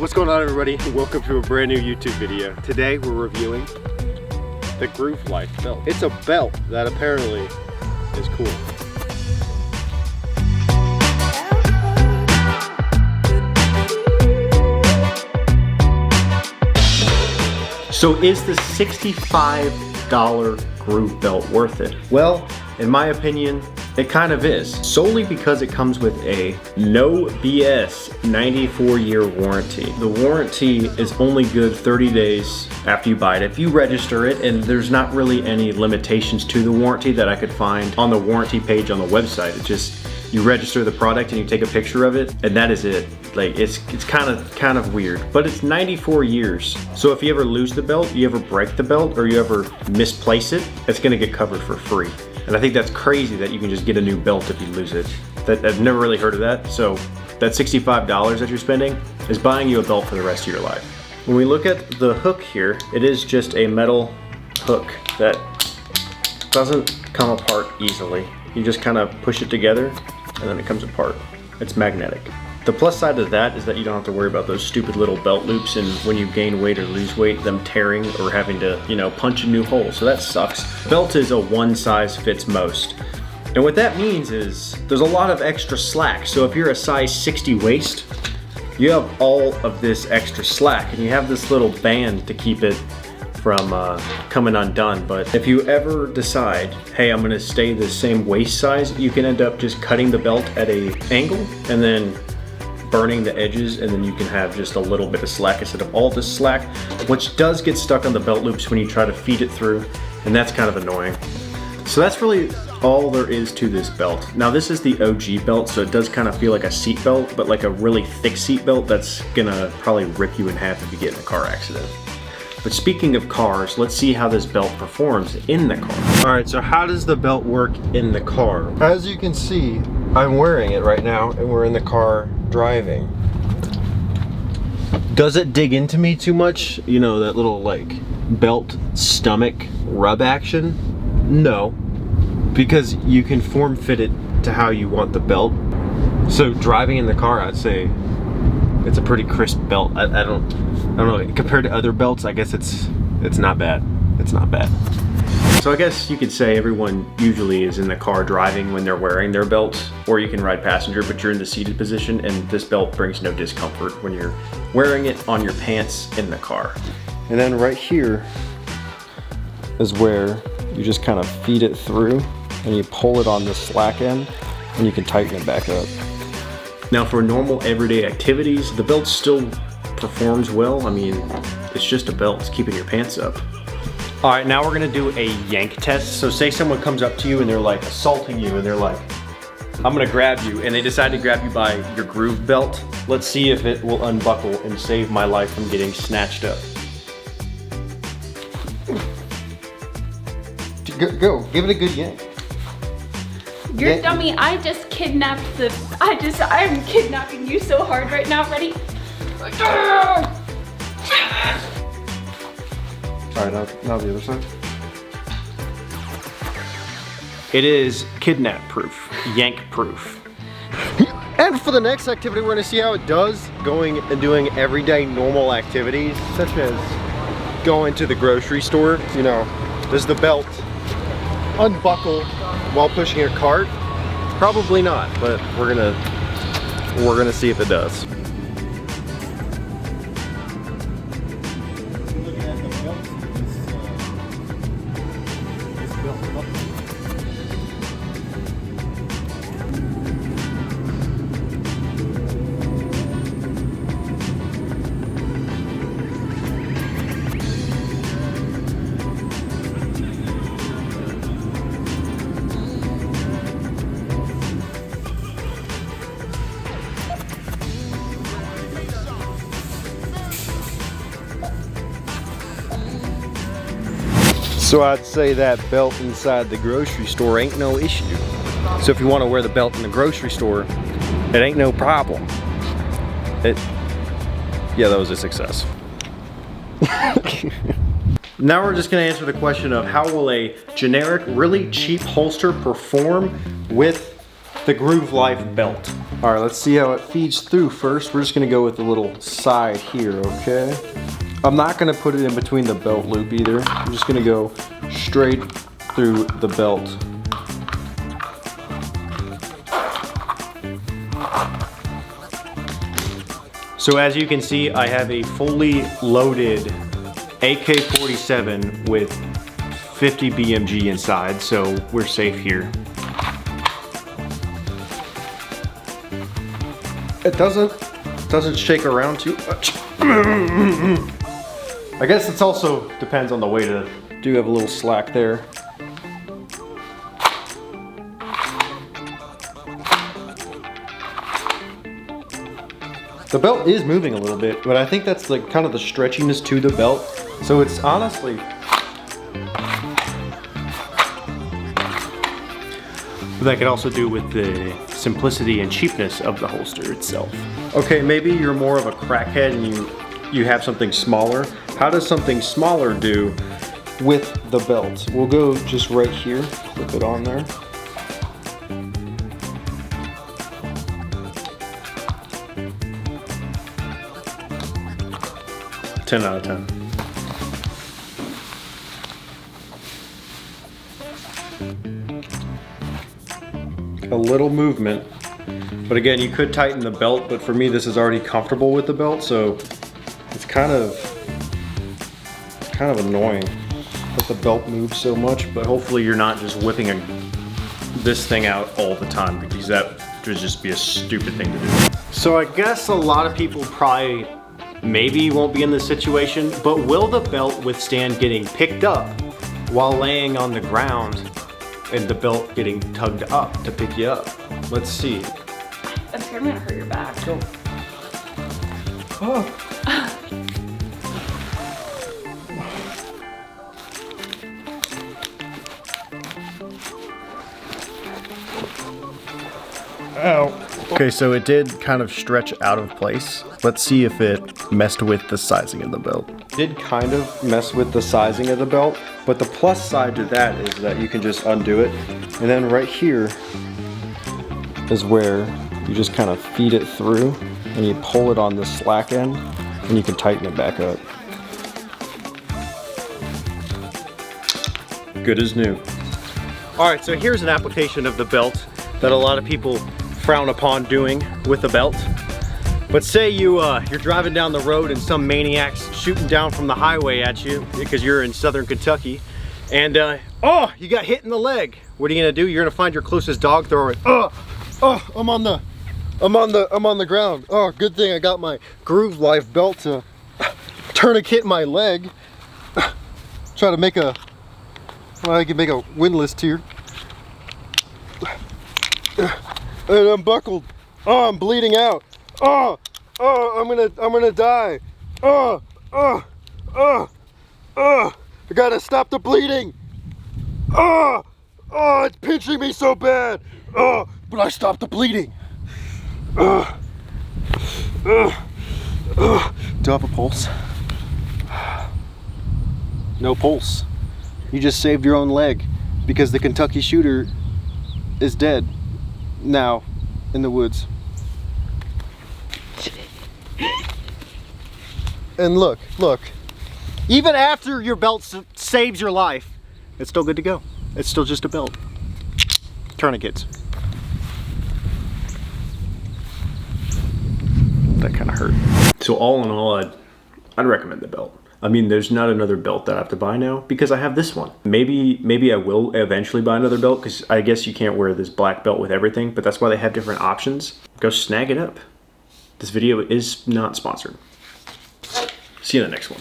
What's going on, everybody? Welcome to a brand new YouTube video. Today we're reviewing the Groove Life belt. It's a belt that apparently is cool. So is the $65 Groove belt worth it? Well, in my opinion, it kind of is, solely because it comes with a no BS 94-year warranty. The warranty is only good 30 days after you buy it if you register it, and there's not really any limitations to the warranty that I could find on the warranty page on the website. It's just you register the product and you take a picture of it, and that is it. Like it's kind of weird, but it's 94 years. So if you ever lose the belt, you ever break the belt, or you ever misplace it, it's gonna get covered for free. And I think that's crazy that you can just get a new belt if you lose it. I've never really heard of that. So that $65 that you're spending is buying you a belt for the rest of your life. When we look at the hook here, it is just a metal hook that doesn't come apart easily. You just kind of push it together and then it comes apart. It's magnetic. The plus side of that is that you don't have to worry about those stupid little belt loops, and when you gain weight or lose weight, them tearing or having to, punch a new hole. So that sucks. Belt is a one size fits most. And what that means is there's a lot of extra slack. So if you're a size 60 waist, you have all of this extra slack, and you have this little band to keep it from coming undone. But if you ever decide, hey, I'm gonna stay the same waist size, you can end up just cutting the belt at an angle and then burning the edges, and then you can have just a little bit of slack instead of all this slack, which does get stuck on the belt loops when you try to feed it through, and that's kind of annoying. So that's really all there is to this belt. Now this is the OG belt, so it does kind of feel like a seat belt, but like a really thick seat belt that's gonna probably rip you in half if you get in a car accident. But speaking of cars, let's see how this belt performs in the car. All right, so how does the belt work in the car? As you can see, I'm wearing it right now, and we're in the car driving. Does it dig into me too much? You know, that little like belt stomach rub action? No, because you can form fit it to how you want the belt. So driving in the car, I'd say it's a pretty crisp belt. I don't know, compared to other belts, I guess it's not bad. It's not bad. So I guess you could say everyone usually is in the car driving when they're wearing their belt, or you can ride passenger, but you're in the seated position, and this belt brings no discomfort when you're wearing it on your pants in the car. And then right here is where you just kind of feed it through, and you pull it on the slack end, and you can tighten it back up. Now for normal everyday activities, the belt still performs well. I mean, it's just a belt, it's keeping your pants up. All right, now we're gonna do a yank test. So say someone comes up to you and they're like assaulting you, and they're like, I'm gonna grab you, and they decide to grab you by your groove belt. Let's see if it will unbuckle and save my life from getting snatched up. Go, give it a good yank. You're dummy, I just kidnapped I'm kidnapping you so hard right now, ready? All right, now the other side. It is kidnap proof, yank proof. And for the next activity, we're gonna see how it does going and doing everyday normal activities, such as going to the grocery store. You know, does the belt unbuckle while pushing a cart? Probably not, but we're gonna see if it does. So I'd say that belt inside the grocery store ain't no issue. So if you want to wear the belt in the grocery store, it ain't no problem. Yeah, that was a success. Now we're just gonna answer the question of how will a generic, really cheap holster perform with the Groove Life belt. All right, let's see how it feeds through first. We're just gonna go with the little side here, okay? I'm not gonna put it in between the belt loop either. I'm just gonna go straight through the belt. So as you can see, I have a fully loaded AK-47 with 50 BMG inside, so we're safe here. It doesn't shake around too much. I guess it also depends on the weight of it. Do have a little slack there. The belt is moving a little bit, but I think that's like kind of the stretchiness to the belt. So it's honestly, but that could also do with the simplicity and cheapness of the holster itself. Okay, maybe you're more of a crackhead and you have something smaller. How does something smaller do with the belt? We'll go just right here, clip it on there. Ten out of 10. A little movement, but again, you could tighten the belt, but for me this is already comfortable with the belt, so it's kind of annoying that the belt moves so much. But hopefully you're not just whipping this thing out all the time, because that would just be a stupid thing to do. So I guess a lot of people probably maybe won't be in this situation, but will the belt withstand getting picked up while laying on the ground and the belt getting tugged up to pick you up? Let's see. I'm scared I'm gonna hurt your back. Go. Oh. Ow. Okay, so it did kind of stretch out of place. Let's see if it messed with the sizing of the belt. It did kind of mess with the sizing of the belt, but the plus side to that is that you can just undo it. And then right here is where you just kind of feed it through and you pull it on the slack end and you can tighten it back up. Good as new. All right, so here's an application of the belt that a lot of people frown upon doing with the belt. But say you're driving down the road and some maniac's shooting down from the highway at you because you're in southern Kentucky, and oh, you got hit in the leg. What are you gonna do? You're gonna find your closest dog, throw it. Oh, I'm on the ground. Oh, good thing I got my Groove Life belt to tourniquet my leg. Try to make a, well, I can make a windlass here. And I'm buckled. Oh, I'm bleeding out. Oh, I'm gonna die. I gotta stop the bleeding. It's pinching me so bad. But I stopped the bleeding. Do I have a pulse? No pulse. You just saved your own leg because the Kentucky shooter is dead now in the woods. And look, even after your belt saves your life, it's still good to go. It's still just a belt. Tourniquets. That kind of hurt. So all in all, I'd recommend the belt. I mean, there's not another belt that I have to buy now because I have this one. Maybe I will eventually buy another belt because I guess you can't wear this black belt with everything, but that's why they have different options. Go snag it up. This video is not sponsored. See you in the next one.